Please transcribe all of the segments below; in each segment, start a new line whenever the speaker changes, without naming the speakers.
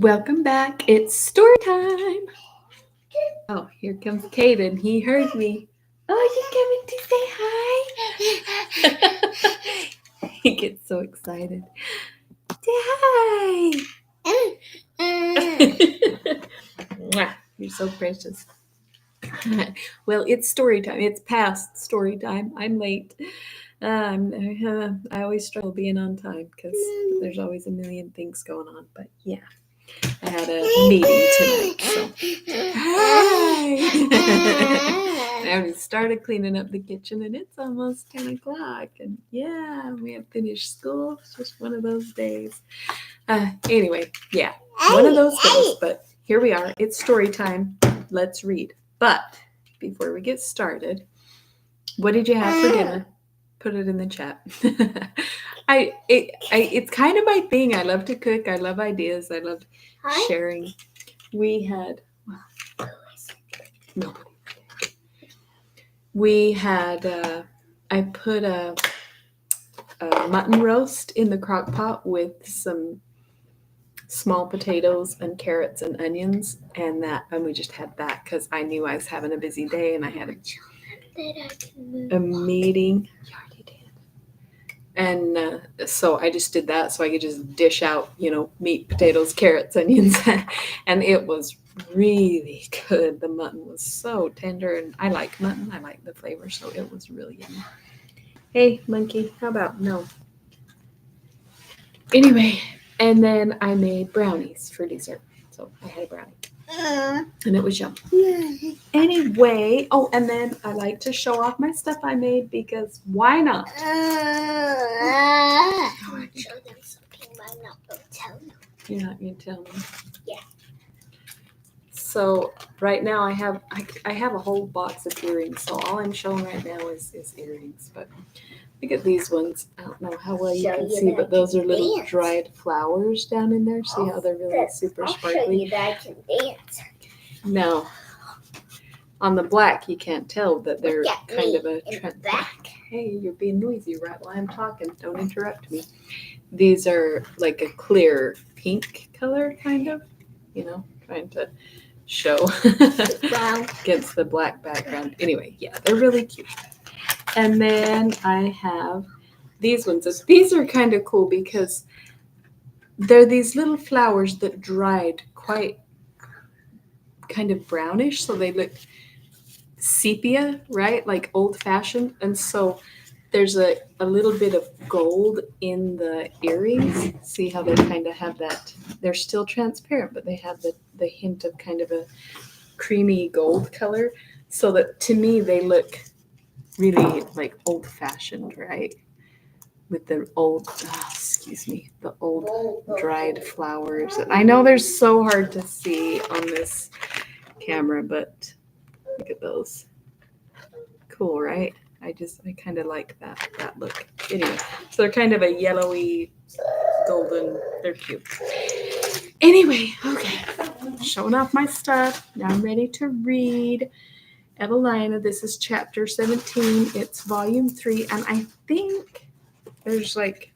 Welcome back. It's story time. Oh, here comes Caden. He heard me. Oh, you coming to say hi? He gets so excited. Say hi. Mwah, you're so precious. Well, it's story time. It's past story time. I'm late. I always struggle being on time because there's always a million things going on. But yeah. I had a meeting tonight, so hi. I already started cleaning up the kitchen, and it's almost 10 o'clock. And yeah, we have finished school. It's just one of those days. Anyway, yeah, one of those days. But here we are. It's story time. Let's read. But before we get started, what did you have for dinner? Put it in the chat. It's kind of my thing. I love to cook. I love ideas. I love sharing. We had I put a mutton roast in the crock pot with some small potatoes and carrots and onions, and we just had that because I knew I was having a busy day and I had a meeting. And so I just did that so I could just dish out, meat, potatoes, carrots, onions. And it was really good. The mutton was so tender. And I like mutton. I like the flavor. So it was really yummy. Hey, monkey, how about no? Anyway, and then I made brownies for dessert. So I had a brownie. And it was yum. Anyway, and then I like to show off my stuff I made because why not?
I want to show them something, but I'm not going to tell you.
You're not going to tell me?
Yeah.
So right now I have a whole box of earrings. So all I'm showing right now is earrings. But look at these ones. I don't know how well you can see, but those are little dried flowers down in there. See how they're really super sparkly?
I'll show you that I can dance.
No. On the black, you can't tell that they're kind of a trend. Hey, you're being noisy right while I'm talking. Don't interrupt me. These are like a clear pink color, kind of. Trying to show against the black background. Anyway, yeah, they're really cute. And then I have these ones. These are kind of cool because they're these little flowers that dried quite kind of brownish, so they look sepia, right? Like old-fashioned. And so there's a little bit of gold in the earrings. See how they kind of have that? They're still transparent, but they have the hint of kind of a creamy gold color. So that to me, they look really like old-fashioned, right? With the old, the old dried flowers. And I know they're so hard to see on this camera, but look at those. Cool, right? I kind of like that look. Anyway, so they're kind of a yellowy, golden. They're cute. Anyway, okay. Showing off my stuff. Now I'm ready to read. Evelina, this is chapter 17. It's volume 3. And I think there's like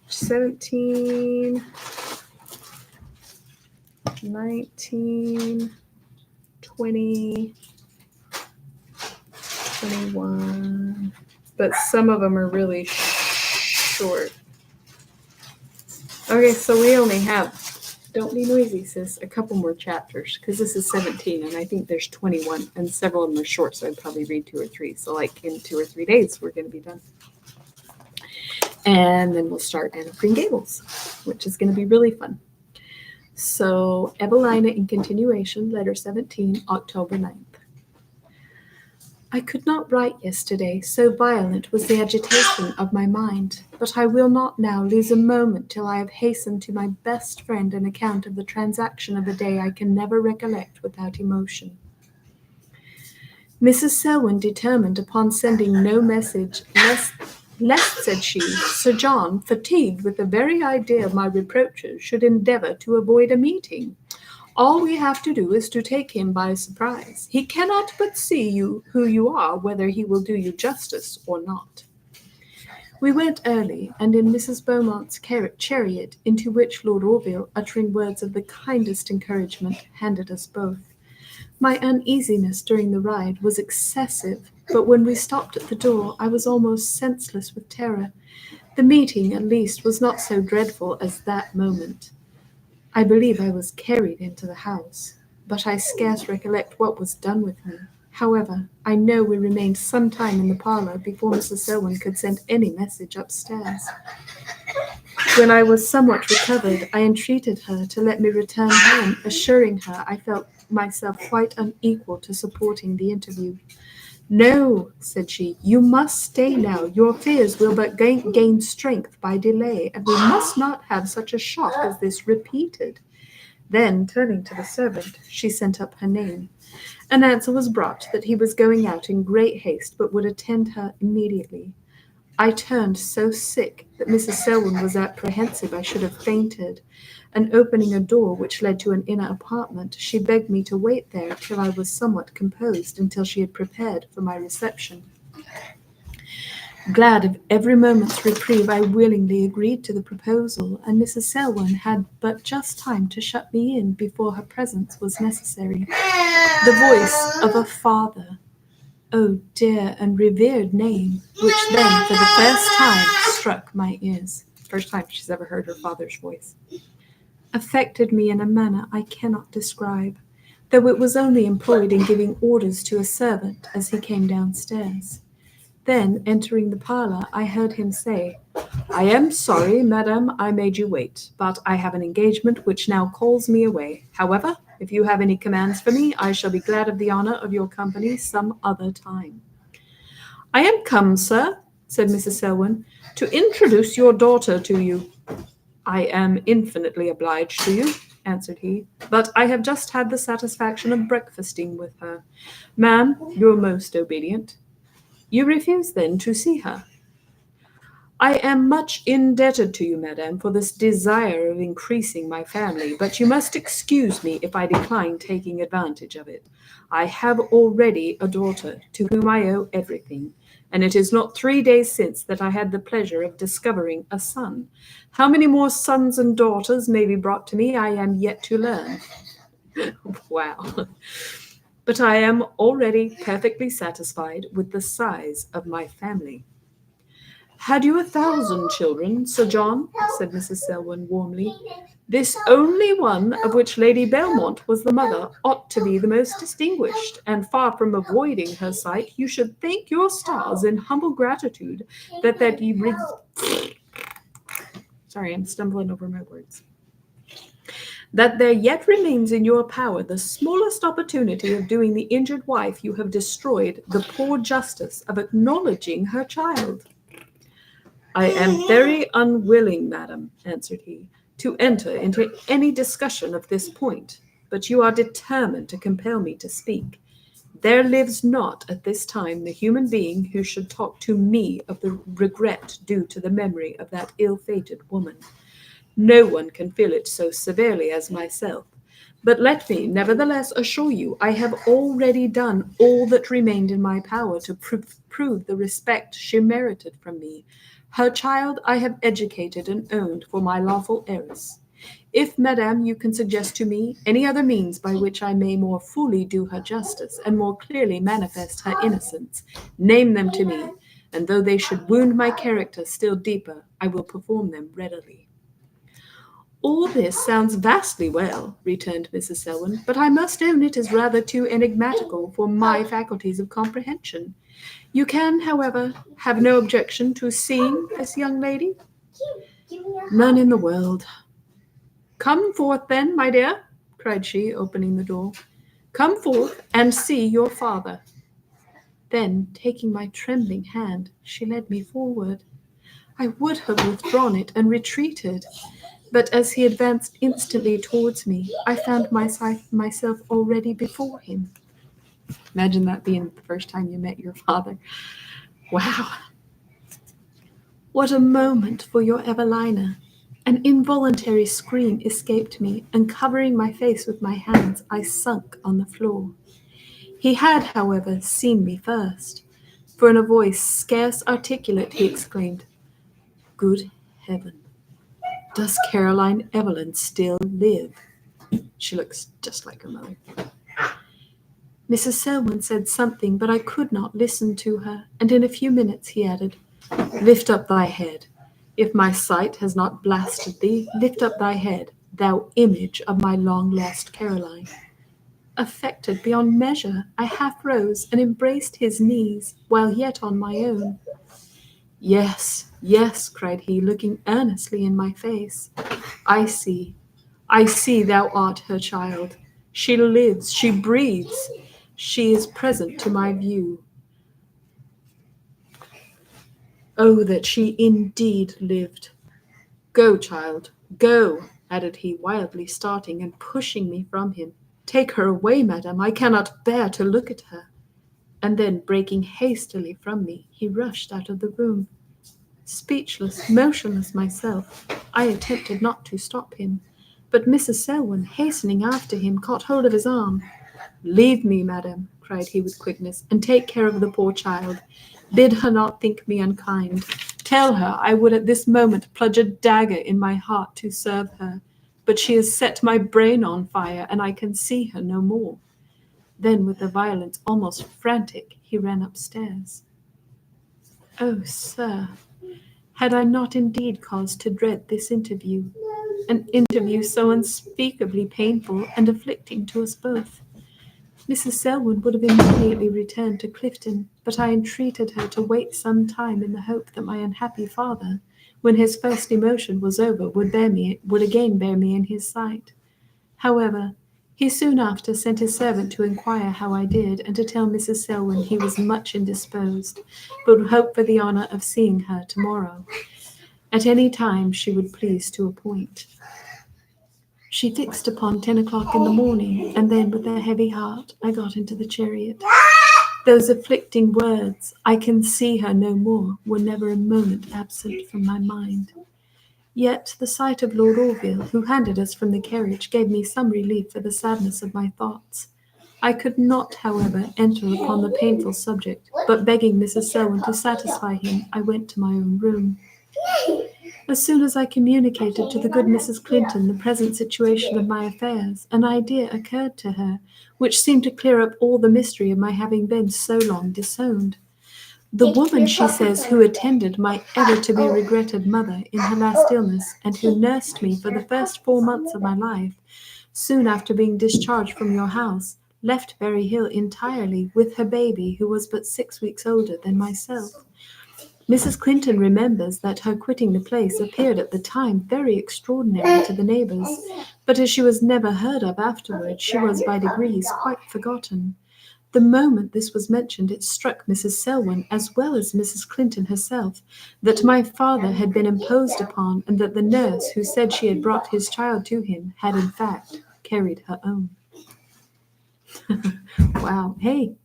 17, 19, 20, 21, but some of them are really short. Okay, so we only have, don't be noisy, sis, a couple more chapters, because this is 17, and I think there's 21, and several of them are short, so I'd probably read 2 or 3. So like in 2 or 3 days, we're going to be done. And then we'll start Anne of Green Gables, which is going to be really fun. So Evelina in continuation, letter 17, October 9th. I could not write yesterday, so violent was the agitation of my mind, but I will not now lose a moment till I have hastened to my best friend an account of the transaction of a day I can never recollect without emotion. Mrs. Selwyn determined upon sending no message, lest, said she, Sir John, fatigued with the very idea of my reproaches, should endeavour to avoid a meeting. All we have to do is to take him by surprise. He cannot but see you who you are, whether he will do you justice or not. We went early, and in Mrs. Beaumont's chariot, into which Lord Orville, uttering words of the kindest encouragement, handed us both. My uneasiness during the ride was excessive, but when we stopped at the door, I was almost senseless with terror. The meeting, at least, was not so dreadful as that moment. I believe I was carried into the house, but I scarce recollect what was done with me. However, I know we remained some time in the parlour before Mrs. Selwyn could send any message upstairs. When I was somewhat recovered, I entreated her to let me return home, assuring her I felt myself quite unequal to supporting the interview. No, said she, you must stay now. Your fears will but gain strength by delay, and we must not have such a shock as this repeated. Then, turning to the servant, she sent up her name. An answer was brought that he was going out in great haste, but would attend her immediately. I turned so sick that Mrs. Selwyn was apprehensive I should have fainted, and opening a door which led to an inner apartment, she begged me to wait there till I was somewhat composed, until she had prepared for my reception. Glad of every moment's reprieve, I willingly agreed to the proposal, and Mrs. Selwyn had but just time to shut me in before her presence was necessary. The voice of a father, oh dear and revered name, which then for the first time struck my ears. First time she's ever heard her father's voice. Affected me in a manner I cannot describe, though it was only employed in giving orders to a servant as he came downstairs. Then, entering the parlour, I heard him say, I am sorry, madam, I made you wait, but I have an engagement which now calls me away. However, if you have any commands for me, I shall be glad of the honour of your company some other time. I am come, sir, said Mrs. Selwyn, to introduce your daughter to you. I am infinitely obliged to you, answered he, but I have just had the satisfaction of breakfasting with her. Ma'am, your most obedient. You refuse, then, to see her? I am much indebted to you, madam, for this desire of increasing my family, but you must excuse me if I decline taking advantage of it. I have already a daughter to whom I owe everything, and it is not 3 days since that I had the pleasure of discovering a son. How many more sons and daughters may be brought to me, I am yet to learn. Wow. But I am already perfectly satisfied with the size of my family. Had you 1,000 children, Sir John? Said Mrs. Selwyn warmly. This only one, of which Lady Belmont was the mother, ought to be the most distinguished, and far from avoiding her sight, you should thank your stars in humble gratitude that you... Sorry, I'm stumbling over my words. That there yet remains in your power the smallest opportunity of doing the injured wife you have destroyed the poor justice of acknowledging her child. I am very unwilling, madam, answered he, to enter into any discussion of this point, but you are determined to compel me to speak. There lives not at this time the human being who should talk to me of the regret due to the memory of that ill-fated woman. No one can feel it so severely as myself. But let me, nevertheless, assure you, I have already done all that remained in my power to prove the respect she merited from me. Her child I have educated and owned for my lawful heiress. If, madam, you can suggest to me any other means by which I may more fully do her justice and more clearly manifest her innocence, name them to me, and though they should wound my character still deeper, I will perform them readily. All this sounds vastly well, returned Mrs. Selwyn, but I must own it is rather too enigmatical for my faculties of comprehension. You can, however, have no objection to seeing this young lady? None in the world. Come forth, then, my dear, cried she, opening the door. Come forth and see your father. Then, taking my trembling hand, she led me forward. I would have withdrawn it and retreated, but as he advanced instantly towards me, I found myself already before him. Imagine that being the first time you met your father. Wow. What a moment for your Evelina. An involuntary scream escaped me, and covering my face with my hands, I sunk on the floor. He had, however, seen me first, for in a voice scarce articulate he exclaimed, Good heaven. Does Caroline Evelyn still live? She looks just like her mother. Mrs. Selwyn said something, but I could not listen to her, and in a few minutes he added, Lift up thy head. If my sight has not blasted thee, lift up thy head, thou image of my long-lost Caroline. Affected beyond measure, I half rose and embraced his knees, while yet on my own. Yes, yes, cried he, looking earnestly in my face. I see thou art her child. She lives, she breathes, she is present to my view. Oh, that she indeed lived. Go, child, go, added he, wildly starting and pushing me from him. Take her away, madam, I cannot bear to look at her. And then, breaking hastily from me, he rushed out of the room. Speechless, motionless myself, I attempted not to stop him, but Mrs. Selwyn, hastening after him, caught hold of his arm. Leave me, madam, cried he with quickness, and take care of the poor child. Bid her not think me unkind. Tell her I would at this moment plunge a dagger in my heart to serve her, but she has set my brain on fire, and I can see her no more. Then, with a violence almost frantic, he ran upstairs. Oh, sir, had I not indeed cause to dread this interview, an interview so unspeakably painful and afflicting to us both? Mrs. Selwyn would have immediately returned to Clifton, but I entreated her to wait some time in the hope that my unhappy father, when his first emotion was over, would again bear me in his sight. However, he soon after sent his servant to inquire how I did, and to tell Mrs. Selwyn he was much indisposed, but would hope for the honour of seeing her tomorrow, at any time she would please to appoint. She fixed upon 10 o'clock in the morning, and then, with a heavy heart, I got into the chariot. Those afflicting words, I can see her no more, were never a moment absent from my mind. Yet the sight of Lord Orville, who handed us from the carriage, gave me some relief for the sadness of my thoughts. I could not, however, enter upon the painful subject, but begging Mrs. Selwyn to satisfy him, I went to my own room. As soon as I communicated to the good Mrs. Clinton the present situation of my affairs, an idea occurred to her, which seemed to clear up all the mystery of my having been so long disowned. The woman, she says, who attended my ever-to-be-regretted mother in her last illness, and who nursed me for the first 4 months of my life, soon after being discharged from your house, left Berry Hill entirely with her baby, who was but 6 weeks older than myself. Mrs. Clinton remembers that her quitting the place appeared at the time very extraordinary to the neighbours, but as she was never heard of afterwards, she was by degrees quite forgotten. The moment this was mentioned, it struck Mrs. Selwyn, as well as Mrs. Clinton herself, that my father had been imposed upon, and that the nurse who said she had brought his child to him had in fact carried her own. Wow, hey,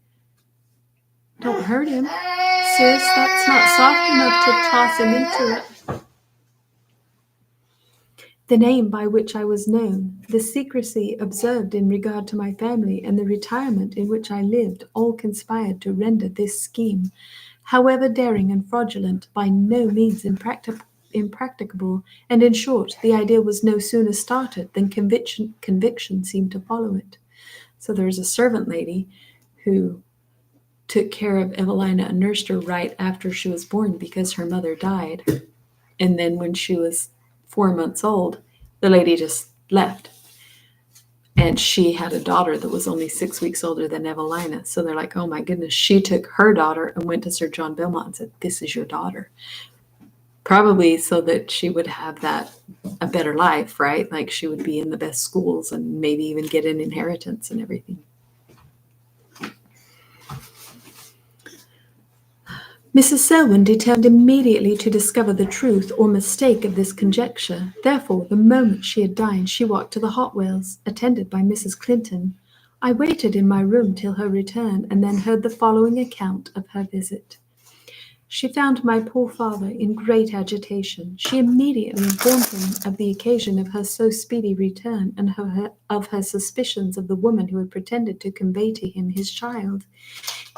don't hurt him. Sis, that's not soft enough to toss him into it. The name by which I was known, the secrecy observed in regard to my family, and the retirement in which I lived, all conspired to render this scheme, however daring and fraudulent, by no means impracticable, and in short, the idea was no sooner started than conviction seemed to follow it. So there was a servant lady who took care of Evelina and nursed her right after she was born because her mother died. And then when she was 4 months old, the lady just left. And she had a daughter that was only 6 weeks older than Evelina. So they're like, oh my goodness, she took her daughter and went to Sir John Belmont and said, this is your daughter. Probably so that she would have a better life, right? Like she would be in the best schools and maybe even get an inheritance and everything. Mrs. Selwyn determined immediately to discover the truth or mistake of this conjecture. Therefore, the moment she had dined, she walked to the Hotwells, attended by Mrs. Clinton. I waited in my room till her return, and then heard the following account of her visit. She found my poor father in great agitation. She immediately informed him of the occasion of her so speedy return, and of her suspicions of the woman who had pretended to convey to him his child.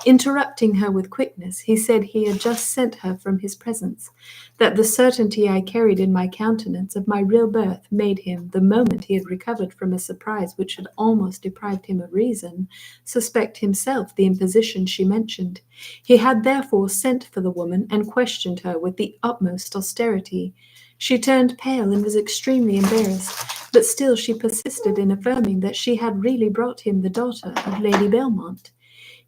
Interrupting her with quickness, he said he had just sent her from his presence, that the certainty I carried in my countenance of my real birth made him, the moment he had recovered from a surprise which had almost deprived him of reason, suspect himself the imposition she mentioned. He had therefore sent for the woman and questioned her with the utmost austerity. She turned pale and was extremely embarrassed, but still she persisted in affirming that she had really brought him the daughter of Lady Belmont.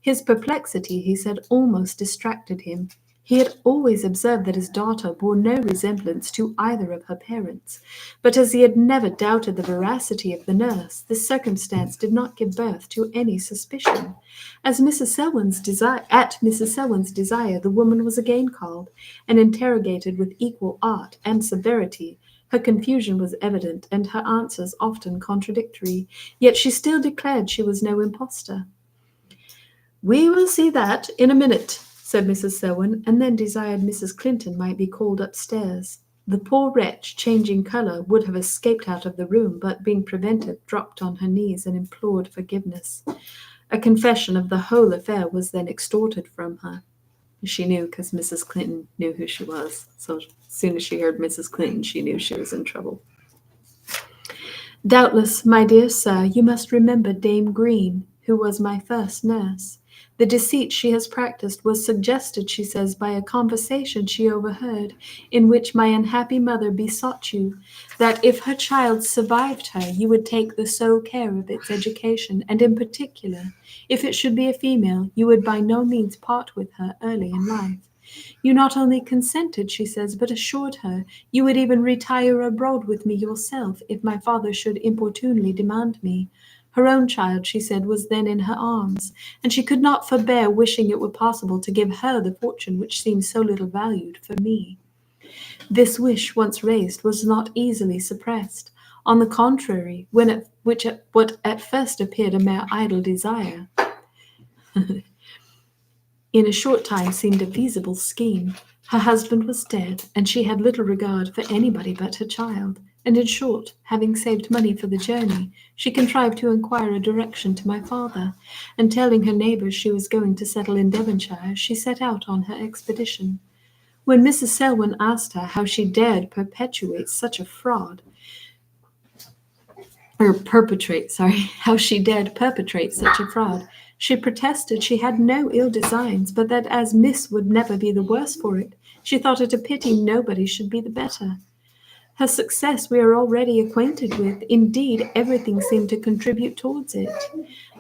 His perplexity, he said, almost distracted him. He had always observed that his daughter bore no resemblance to either of her parents, but as he had never doubted the veracity of the nurse, this circumstance did not give birth to any suspicion. At Mrs. Selwyn's desire, the woman was again called, and interrogated with equal art and severity. Her confusion was evident, and her answers often contradictory, yet she still declared she was no impostor. "We will see that in a minute," said Mrs. Selwyn, and then desired Mrs. Clinton might be called upstairs. The poor wretch, changing colour, would have escaped out of the room, but being prevented, dropped on her knees and implored forgiveness. A confession of the whole affair was then extorted from her. She knew because Mrs. Clinton knew who she was, so as soon as she heard Mrs. Clinton, she knew she was in trouble. "Doubtless, my dear sir, you must remember Dame Green, who was my first nurse. The deceit she has practiced was suggested, she says, by a conversation she overheard, in which my unhappy mother besought you that if her child survived her, you would take the sole care of its education, and in particular, if it should be a female, you would by no means part with her early in life. You not only consented, she says, but assured her you would even retire abroad with me yourself, if my father should importunely demand me. Her own child, she said, was then in her arms, and she could not forbear wishing it were possible to give her the fortune which seemed so little valued for me. This wish, once raised, was not easily suppressed. On the contrary, what at first appeared a mere idle desire, in a short time seemed a feasible scheme. Her husband was dead, and she had little regard for anybody but her child. And in short, having saved money for the journey, she contrived to inquire a direction to my father, and telling her neighbours she was going to settle in Devonshire, she set out on her expedition. When Mrs. Selwyn asked her how she dared perpetrate such a fraud, she protested she had no ill designs, but that as Miss would never be the worse for it, she thought it a pity nobody should be the better. Her success we are already acquainted with. Indeed, everything seemed to contribute towards it.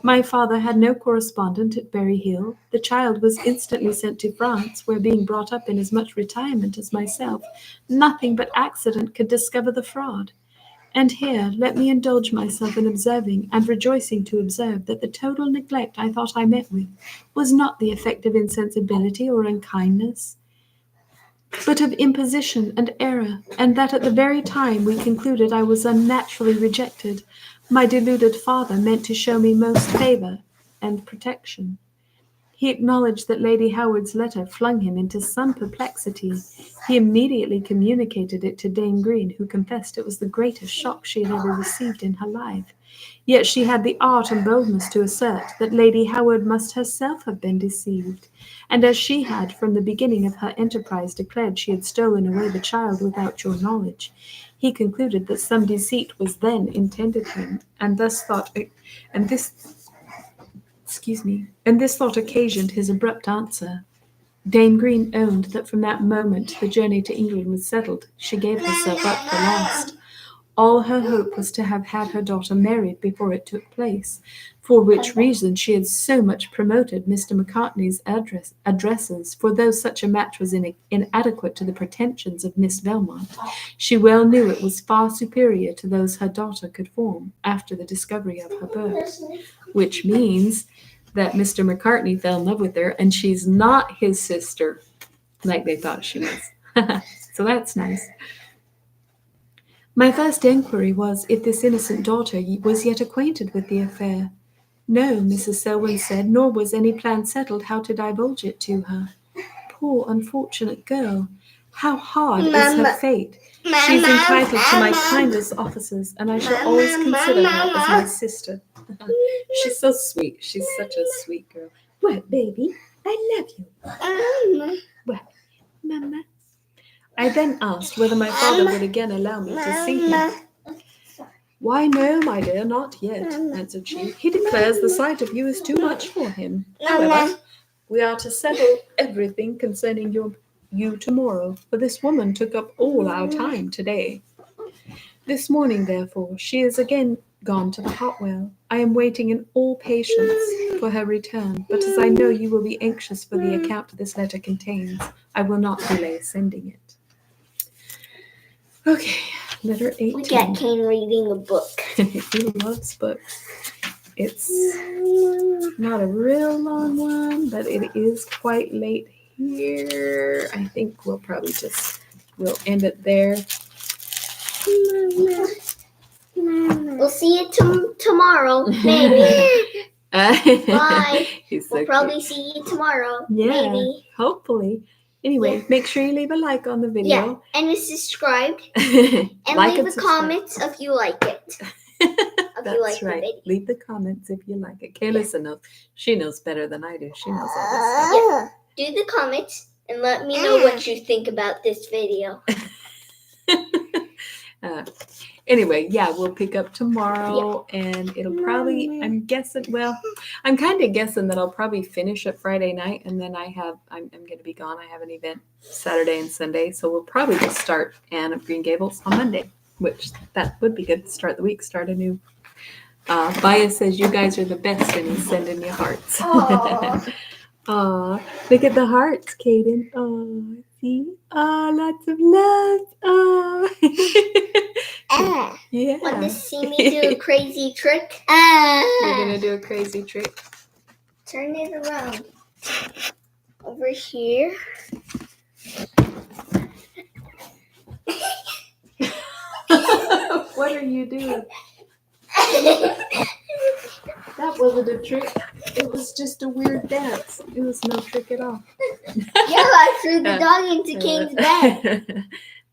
My father had no correspondent at Berry Hill. The child was instantly sent to France, where, being brought up in as much retirement as myself, nothing but accident could discover the fraud. And here let me indulge myself in observing and rejoicing to observe that the total neglect I thought I met with was not the effect of insensibility or unkindness, but of imposition and error, and that at the very time we concluded I was unnaturally rejected, my deluded father meant to show me most favour and protection. He acknowledged that Lady Howard's letter flung him into some perplexity. He immediately communicated it to Dame Green, who confessed it was the greatest shock she had ever received in her life. Yet she had the art and boldness to assert that Lady Howard must herself have been deceived, and as she had from the beginning of her enterprise declared she had stolen away the child without your knowledge, he concluded that some deceit was then intended him, and this thought occasioned his abrupt answer. Dame Green owned that from that moment the journey to England was settled. She gave herself up for lost. All her hope was to have had her daughter married before it took place, for which reason she had so much promoted Mr. Macartney's addresses, for though such a match was inadequate to the pretensions of Miss Belmont, she well knew it was far superior to those her daughter could form after the discovery of her birth, which means that Mr. Macartney fell in love with her, and she's not his sister, like they thought she was. So that's nice. My first inquiry was if this innocent daughter was yet acquainted with the affair. No, Mrs. Selwyn said, nor was any plan settled how to divulge it to her. Poor unfortunate girl! How hard is her fate! She is entitled to my kindest offices, and I shall always consider her as my sister. She's so sweet. She's such a sweet girl. What, baby? I love you. Mama. I then asked whether my father would again allow me to see him. Why, no, my dear, not yet, answered she. He declares the sight of you is too much for him. However, we are to settle everything concerning you tomorrow, for this woman took up all our time today. This morning, therefore, she is again gone to the hot well. I am waiting in all patience for her return, but as I know you will be anxious for the account this letter contains, I will not delay sending it. Okay, letter 18.
Look at Kane reading a book.
He loves books. It's not a real long one, but it is quite late here. I think we'll end it there.
We'll see you tomorrow, maybe. Bye. We'll probably see you tomorrow, maybe.
Hopefully. Anyway, make sure you leave a like on the video.
Yeah, and subscribe. And leave a comment if you like it.
That's right. Leave the comments if you like it. Kaylissa knows. She knows better than I do. She knows all this stuff.
Yeah. Do the comments and let me know what you think about this video.
Anyway, we'll pick up tomorrow, and it'll probably, I'm kind of guessing that I'll probably finish it Friday night, and then I'm going to be gone. I have an event Saturday and Sunday, so we'll probably just start Anne of Green Gables on Monday, which that would be good to start the week, start anew. Baya says, you guys are the best, and he's sending you hearts. Aw, look at the hearts, Kaden. Oh, see? Oh, lots of love. Oh. Yeah.
Want to see me do a crazy trick?
You're going to do a crazy trick?
Turn it around. Over here.
What are you doing? That wasn't a trick. It was just a weird dance. It was no trick at all.
I threw the dog into Kane's bed.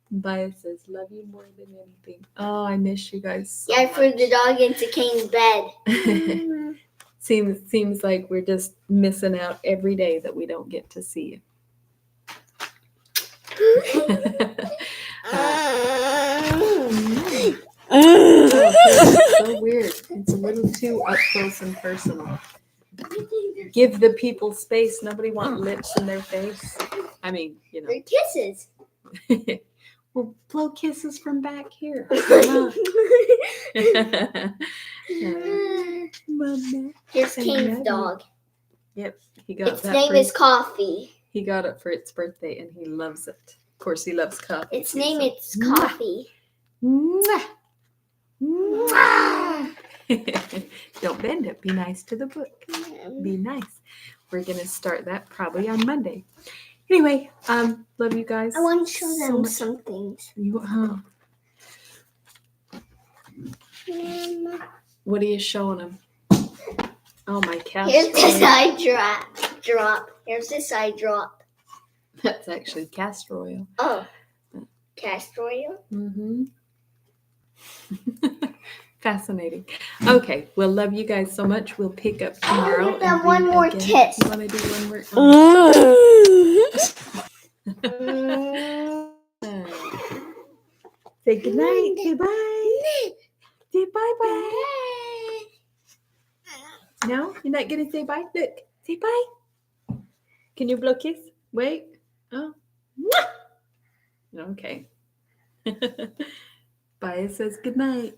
Baya says, love you more than anything. Oh, I miss you guys so
I threw the dog into Kane's bed.
Seems like we're just missing out every day that we don't get to see you. It's so weird. It's a little too up close and personal. Give the people space. Nobody wants lips in their face. I mean,
They're kisses.
We'll blow kisses from back here.
Here's Kane's dog.
Yep, he got
its name is Coffee.
He got it for its birthday, and he loves it. Of course, he loves coffee.
Its name is Coffee.
Mwah. Mwah. Don't bend it. Be nice to the book. Be nice. We're gonna start that probably on Monday. Anyway, love you guys.
I want to show them some things.
What are you showing them? Oh, my cast.
Here's the side drop. Here's the side drop.
That's actually castor oil.
Oh, castor oil?
Mm-hmm. Fascinating. Okay, well, love you guys so much. We'll pick up tomorrow.
Give them one more kiss.
You want to do one more? Say goodnight. Say bye. Say bye-bye. No? You're not going to say bye? Look. Say bye. Can you blow a kiss? Wait. Oh. Okay. Bye says goodnight.